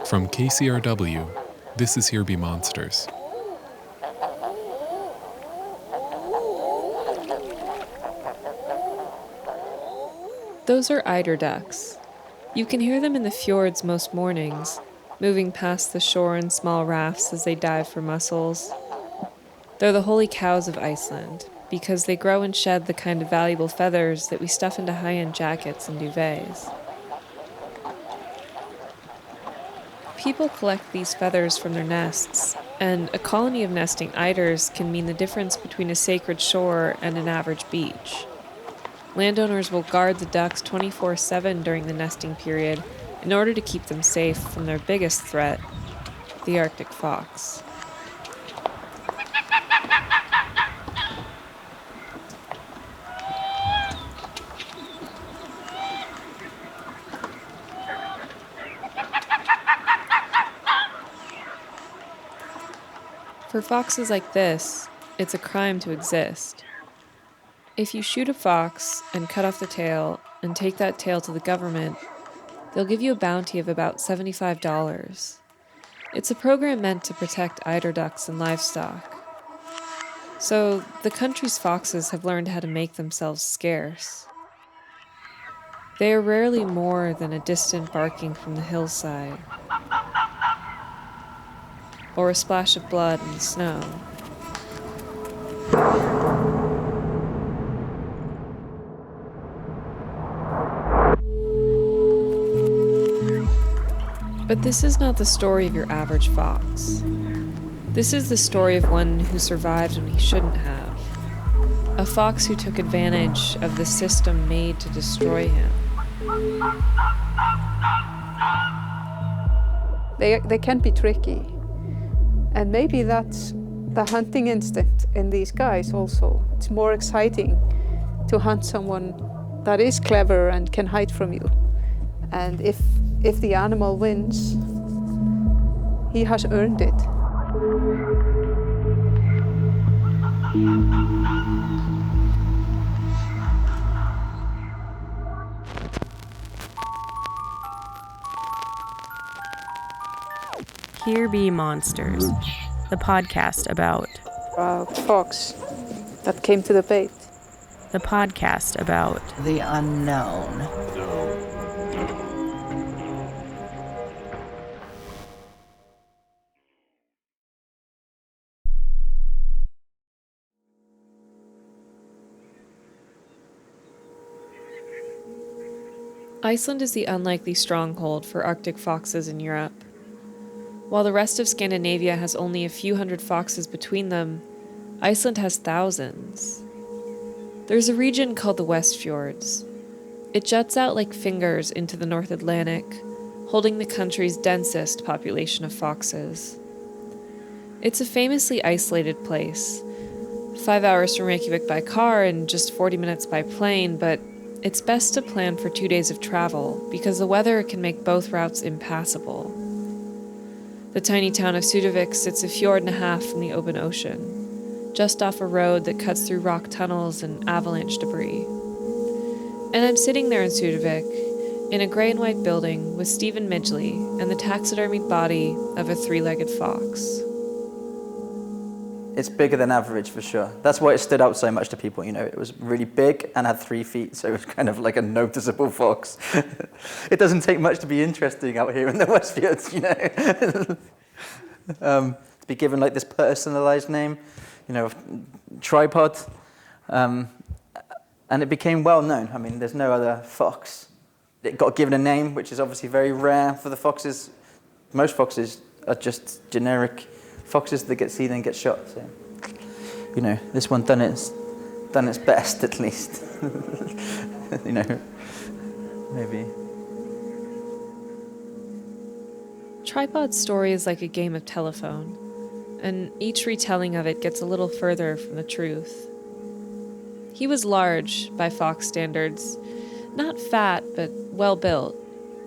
From KCRW, this is Here Be Monsters. Those are eider ducks. You can hear them in the fjords most mornings, moving past the shore in small rafts as they dive for mussels. They're the holy cows of Iceland, because they grow and shed the kind of valuable feathers that we stuff into high-end jackets and duvets. People collect these feathers from their nests, and a colony of nesting eiders can mean the difference between a sacred shore and an average beach. Landowners will guard the ducks 24/7 during the nesting period in order to keep them safe from their biggest threat, the Arctic fox. For foxes like this, it's a crime to exist. If you shoot a fox and cut off the tail and take that tail to the government, they'll give you a bounty of about $75. It's a program meant to protect eider ducks and livestock. So the country's foxes have learned how to make themselves scarce. They are rarely more than a distant barking from the hillside, or a splash of blood in the snow. But this is not the story of your average fox. This is the story of one who survived when he shouldn't have. A fox who took advantage of the system made to destroy him. They can be tricky. And maybe that's the hunting instinct in these guys also. It's more exciting to hunt someone that is clever and can hide from you. And if the animal wins, he has earned it. Here Be Monsters, the podcast about Fox that came to the bait. The podcast about the unknown. Iceland is the unlikely stronghold for Arctic foxes in Europe. While the rest of Scandinavia has only a few hundred foxes between them, Iceland has thousands. There's a region called the Westfjords. It juts out like fingers into the North Atlantic, holding the country's densest population of foxes. It's a famously isolated place, 5 hours from Reykjavik by car and just 40 minutes by plane, but it's best to plan for 2 days of travel because the weather can make both routes impassable. The tiny town of Sudavik sits a fjord and a half from the open ocean, just off a road that cuts through rock tunnels and avalanche debris. And I'm sitting there in Sudavik, in a gray and white building with Stephen Midgley and the taxidermied body of a three-legged fox. It's bigger than average for sure. That's why it stood out so much to people, you know. It was really big and had 3 feet, so it was kind of like a noticeable fox. It doesn't take much to be interesting out here in the Westfjords, you know. To be given like this personalized name, you know, tripod, and it became well known. I mean, there's no other fox. It got given a name, which is obviously very rare for the foxes. Most foxes are just generic foxes that get seen and get shot. So, you know, this one done its best at least. You know, maybe. Tripod's story is like a game of telephone, and each retelling of it gets a little further from the truth. He was large by fox standards, not fat, but well built.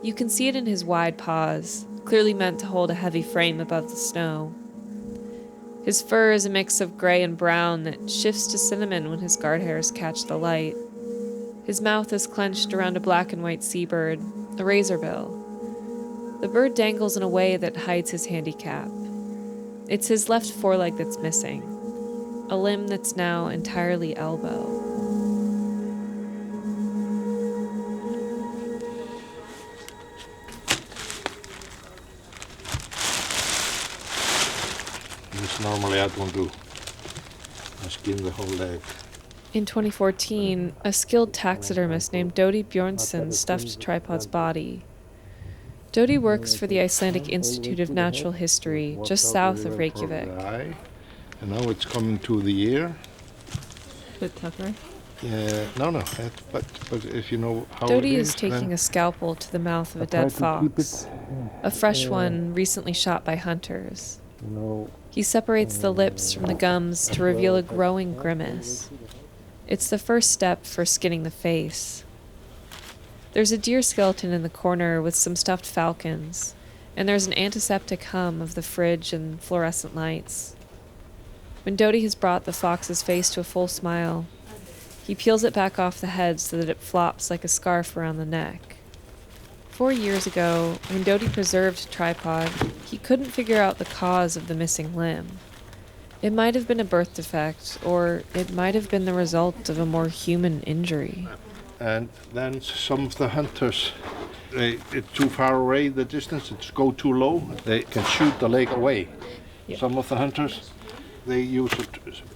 You can see it in his wide paws, clearly meant to hold a heavy frame above the snow. His fur is a mix of gray and brown that shifts to cinnamon when his guard hairs catch the light. His mouth is clenched around a black and white seabird, a razorbill. The bird dangles in a way that hides his handicap. It's his left foreleg that's missing, a limb that's now entirely elbow. This normally I don't do. I skin the whole leg. In 2014, a skilled taxidermist named Dodi Bjornsson stuffed Tripod's body. Dodi works for the Icelandic Institute of Natural History, just south of Reykjavik. And now it's coming to the ear. Bit tougher. Yeah, no, but if you know how Dodi it is taking a scalpel to the mouth of a dead fox, a fresh one recently shot by hunters. He separates the lips from the gums to reveal a growing grimace. It's the first step for skinning the face. There's a deer skeleton in the corner with some stuffed falcons, and there's an antiseptic hum of the fridge and fluorescent lights. When Dodi has brought the fox's face to a full smile, he peels it back off the head so that it flops like a scarf around the neck. 4 years ago, when Dodi preserved Tripod, he couldn't figure out the cause of the missing limb. It might have been a birth defect, or it might have been the result of a more human injury. And then some of the hunters, it's too far away, the distance, it's go too low, they can shoot the leg away. Yeah. Some of the hunters, they use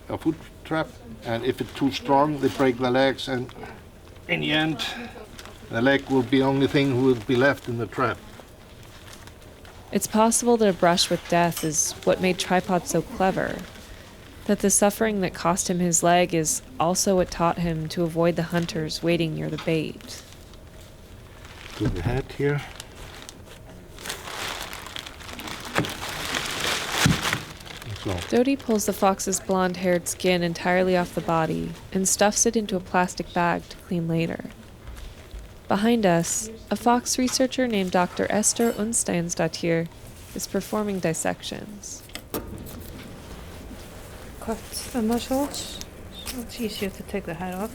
a foot trap, and if it's too strong, they break the legs, and in the end, the leg will be the only thing who will be left in the trap. It's possible that a brush with death is what made Tripod so clever, that the suffering that cost him his leg is also what taught him to avoid the hunters waiting near the bait. To the head here. So, Dodi pulls the fox's blonde-haired skin entirely off the body and stuffs it into a plastic bag to clean later. Behind us, a fox researcher named Dr. Esther Unsteinsdottir is performing dissections. Cut the muscles, so it's easier to take the head off.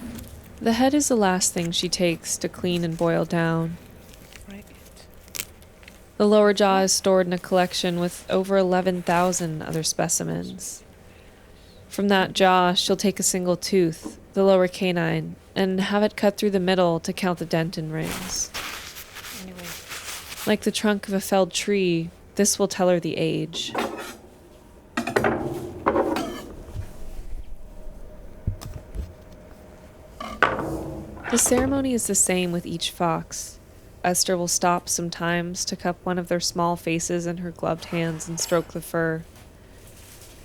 The head is the last thing she takes to clean and boil down. Break it. The lower jaw is stored in a collection with over 11,000 other specimens. From that jaw, she'll take a single tooth, the lower canine, and have it cut through the middle to count the dentin rings. Anyway. Like the trunk of a felled tree, this will tell her the age. The ceremony is the same with each fox. Esther will stop sometimes to cup one of their small faces in her gloved hands and stroke the fur.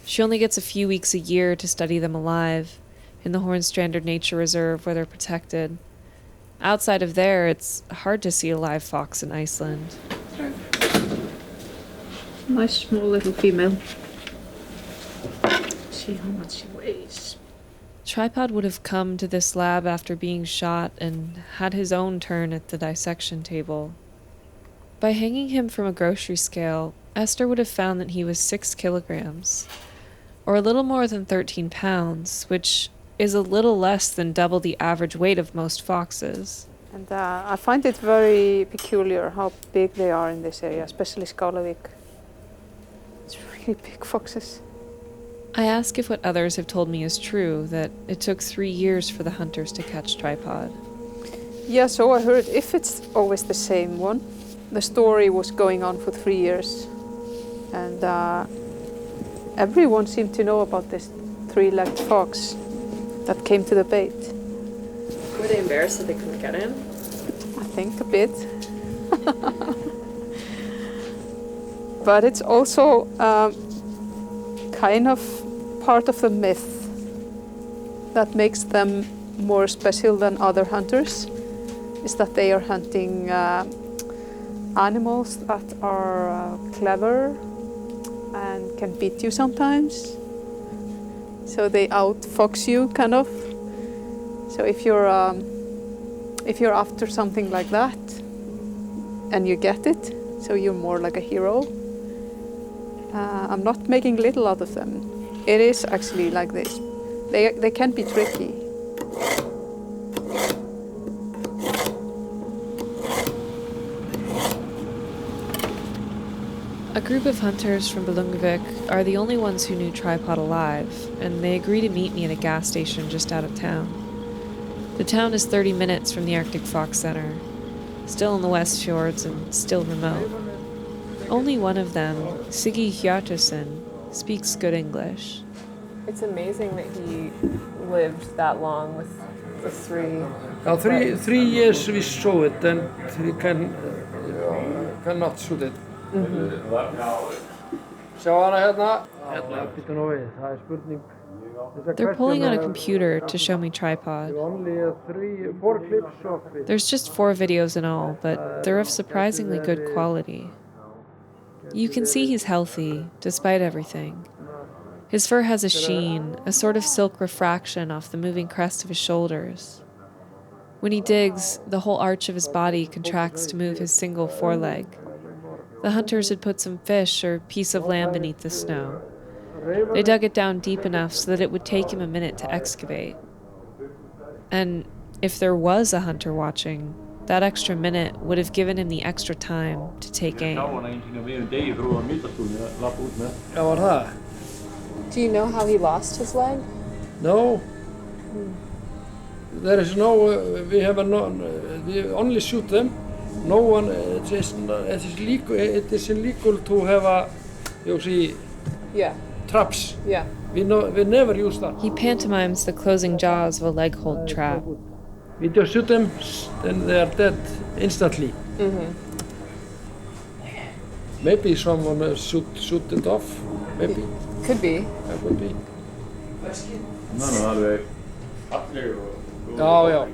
She only gets a few weeks a year to study them alive, in the Hornstrandir Nature Reserve where they're protected. Outside of there, it's hard to see a live fox in Iceland. Nice small little female. See how much she weighs. Tripod would have come to this lab after being shot and had his own turn at the dissection table. By hanging him from a grocery scale, Esther would have found that he was 6 kilograms, or a little more than 13 pounds, which is a little less than double the average weight of most foxes. And I find it very peculiar how big they are in this area, especially Skálavik. It's really big foxes. I ask if what others have told me is true, that it took 3 years for the hunters to catch Tripod. Yeah, so I heard if it's always the same one. The story was going on for 3 years. And everyone seemed to know about this 3-legged fox that came to the bait. Were they embarrassed that they couldn't get him? I think a bit. But it's also kind of part of the myth that makes them more special than other hunters, is that they are hunting animals that are clever and can beat you sometimes. So they outfox you, kind of. So if you're after something like that and you get it, so you're more like a hero. I'm not making little out of them. It is actually like this. They can be tricky. A group of hunters from Belungavik are the only ones who knew Tripod alive, and they agree to meet me at a gas station just out of town. The town is 30 minutes from the Arctic Fox Center, still in the West Fjords and still remote. Only one of them, Siggy Hjartarson, speaks good English. It's amazing that he lived that long with the three. Three years we show it, and we cannot shoot it. Sjá hana hérna. Hérna, býttu nú við, það spurning. They're pulling out a computer to show me Tripod. Only 4 clips of it. There's just 4 videos in all, but they're of surprisingly good quality. You can see he's healthy, despite everything. His fur has a sheen, a sort of silk refraction off the moving crest of his shoulders. When he digs, the whole arch of his body contracts to move his single foreleg. The hunters had put some fish or piece of lamb beneath the snow. They dug it down deep enough so that it would take him a minute to excavate. And if there was a hunter watching, that extra minute would have given him the extra time to take aim. Do you know how he lost his leg? No. There is no, we only shoot them. No one, it is illegal to have traps. Yeah. We never use that. He pantomimes the closing jaws of a leg-hold trap. We just shoot them, then they are dead instantly. Maybe someone shoot it off. Maybe. Could be. That would be. Oh, yeah.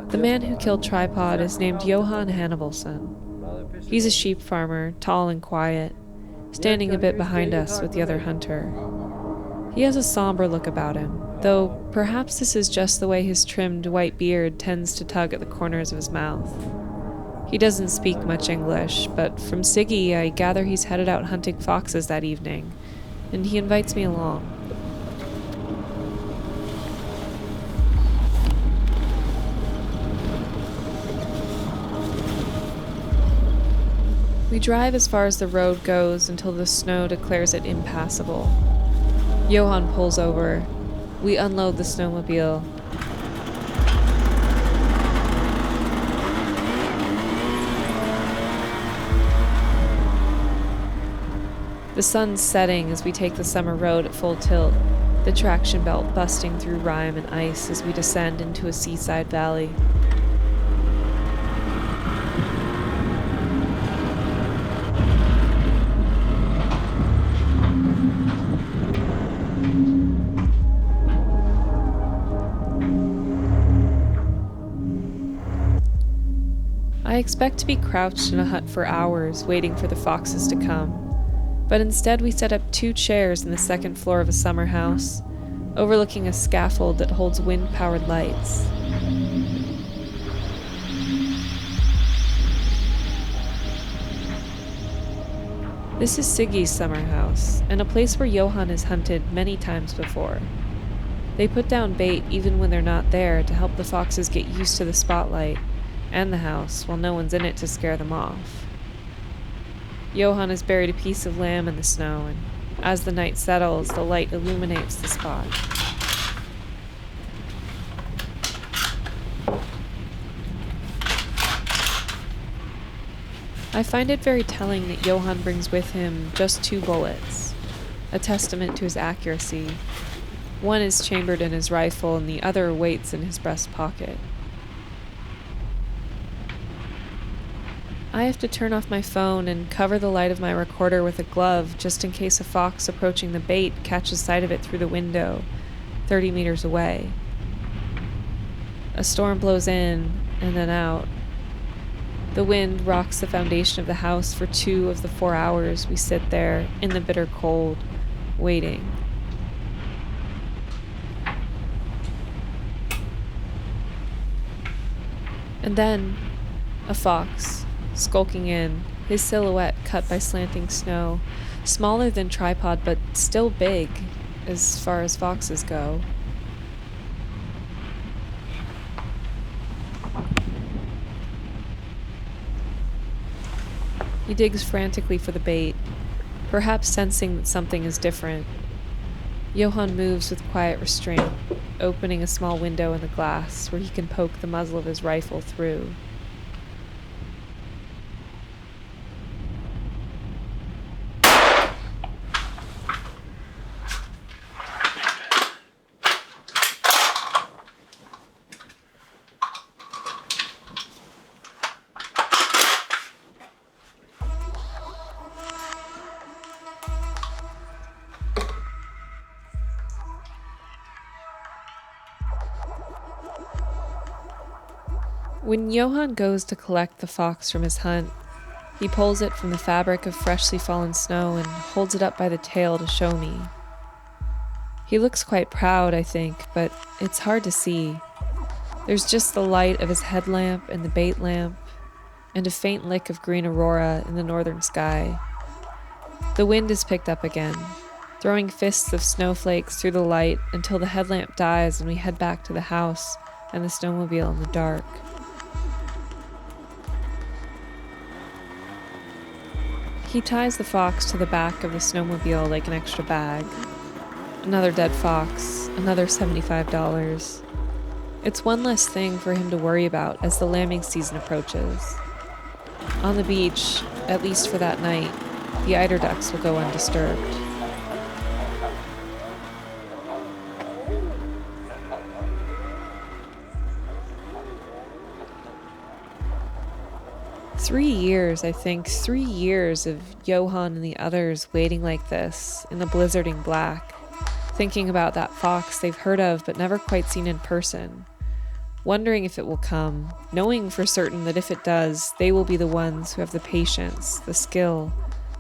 The man who killed Tripod is named Jóhann Hannibalsson. He's a sheep farmer, tall and quiet, standing a bit behind us with the other hunter. He has a somber look about him, though perhaps this is just the way his trimmed white beard tends to tug at the corners of his mouth. He doesn't speak much English, but from Siggy I gather he's headed out hunting foxes that evening, and he invites me along. We drive as far as the road goes until the snow declares it impassable. Jóhann pulls over. We unload the snowmobile. The sun's setting as we take the summer road at full tilt, the traction belt busting through rime and ice as we descend into a seaside valley. I expect to be crouched in a hut for hours waiting for the foxes to come. But instead we set up 2 chairs in the second floor of a summer house, overlooking a scaffold that holds wind-powered lights. This is Siggy's summer house, and a place where Jóhann has hunted many times before. They put down bait even when they're not there to help the foxes get used to the spotlight and the house while no one's in it to scare them off. Jóhann has buried a piece of lamb in the snow, and as the night settles, the light illuminates the spot. I find it very telling that Jóhann brings with him just 2 bullets, a testament to his accuracy. One is chambered in his rifle and the other waits in his breast pocket. I have to turn off my phone and cover the light of my recorder with a glove just in case a fox approaching the bait catches sight of it through the window, 30 meters away. A storm blows in and then out. The wind rocks the foundation of the house for 2 of the 4 hours we sit there in the bitter cold, waiting. And then, a fox, skulking in, his silhouette cut by slanting snow, smaller than Tripod but still big as far as foxes go. He digs frantically for the bait, perhaps sensing that something is different. Jóhann moves with quiet restraint, opening a small window in the glass where he can poke the muzzle of his rifle through. When Jóhann goes to collect the fox from his hunt, he pulls it from the fabric of freshly fallen snow and holds it up by the tail to show me. He looks quite proud, I think, but it's hard to see. There's just the light of his headlamp and the bait lamp, and a faint lick of green aurora in the northern sky. The wind is picked up again, throwing fists of snowflakes through the light until the headlamp dies and we head back to the house and the snowmobile in the dark. He ties the fox to the back of the snowmobile like an extra bag. Another dead fox, another $75. It's one less thing for him to worry about as the lambing season approaches. On the beach, at least for that night, the eider ducks will go undisturbed. Three years of Jóhann and the others waiting like this in the blizzarding black, thinking about that fox they've heard of but never quite seen in person, wondering if it will come, knowing for certain that if it does, they will be the ones who have the patience, the skill,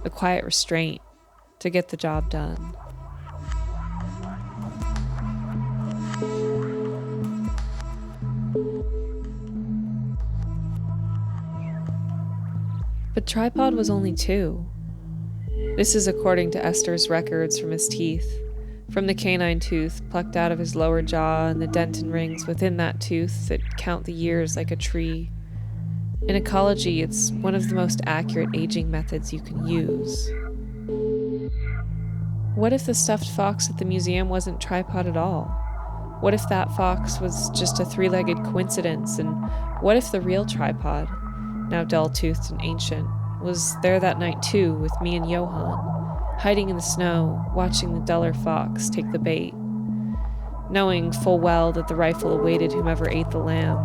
the quiet restraint to get the job done. But Tripod was only 2. This is according to Esther's records from his teeth, from the canine tooth plucked out of his lower jaw and the dentin rings within that tooth that count the years like a tree. In ecology, it's one of the most accurate aging methods you can use. What if the stuffed fox at the museum wasn't Tripod at all? What if that fox was just a 3-legged coincidence? And what if the real Tripod, now dull-toothed and ancient, was there that night too with me and Jóhann, hiding in the snow, watching the duller fox take the bait, knowing full well that the rifle awaited whomever ate the lamb,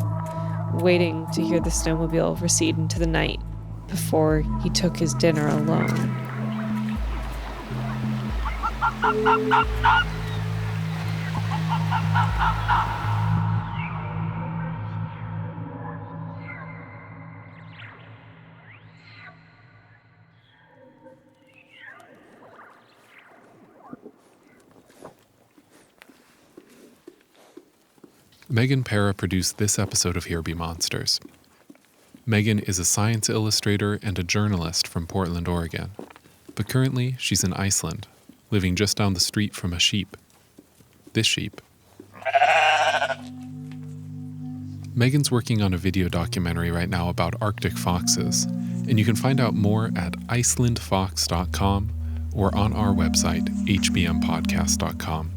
waiting to hear the snowmobile recede into the night before he took his dinner alone. Megan Para produced this episode of Here Be Monsters. Megan is a science illustrator and a journalist from Portland, Oregon. But currently, she's in Iceland, living just down the street from a sheep. This sheep. Megan's working on a video documentary right now about Arctic foxes, and you can find out more at icelandfox.com or on our website, hbmpodcast.com.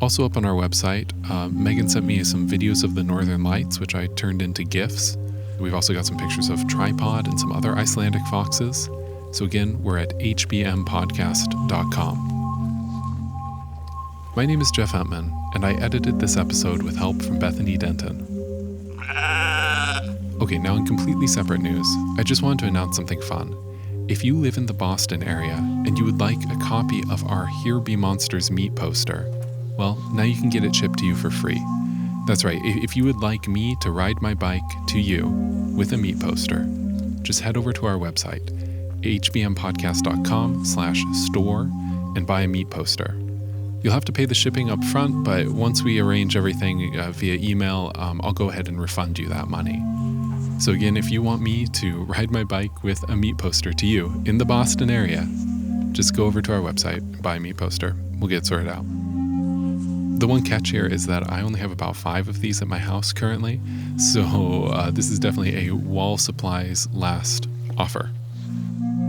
Also up on our website, Megan sent me some videos of the northern lights, which I turned into GIFs. We've also got some pictures of Tripod and some other Icelandic foxes. So again, we're at hbmpodcast.com. My name is Jeff Entman, and I edited this episode with help from Bethany Denton. Okay, now in completely separate news, I just wanted to announce something fun. If you live in the Boston area and you would like a copy of our Here Be Monsters meat poster, well, now you can get it shipped to you for free. That's right, if you would like me to ride my bike to you with a meat poster, just head over to our website, hbmpodcast.com/store, and buy a meat poster. You'll have to pay the shipping up front, but once we arrange everything via email, I'll go ahead and refund you that money. So again, if you want me to ride my bike with a meat poster to you in the Boston area, just go over to our website and buy a meat poster. We'll get it sorted out. The one catch here is that I only have about 5 of these at my house currently, so this is definitely a wall supplies last offer.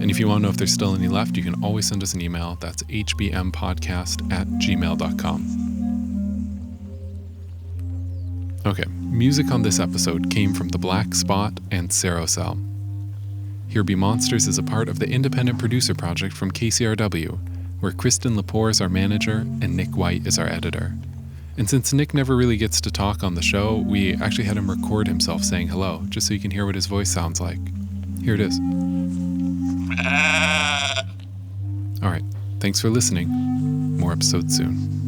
And if you want to know if there's still any left, you can always send us an email. That's hbmpodcast@gmail.com. Okay, music on this episode came from The Black Spot and Cerocell. Here Be Monsters is a part of the independent producer project from KCRW, where Kristen Lepore is our manager and Nick White is our editor. And since Nick never really gets to talk on the show, we actually had him record himself saying hello, just so you can hear what his voice sounds like. Here it is. All right, thanks for listening. More episodes soon.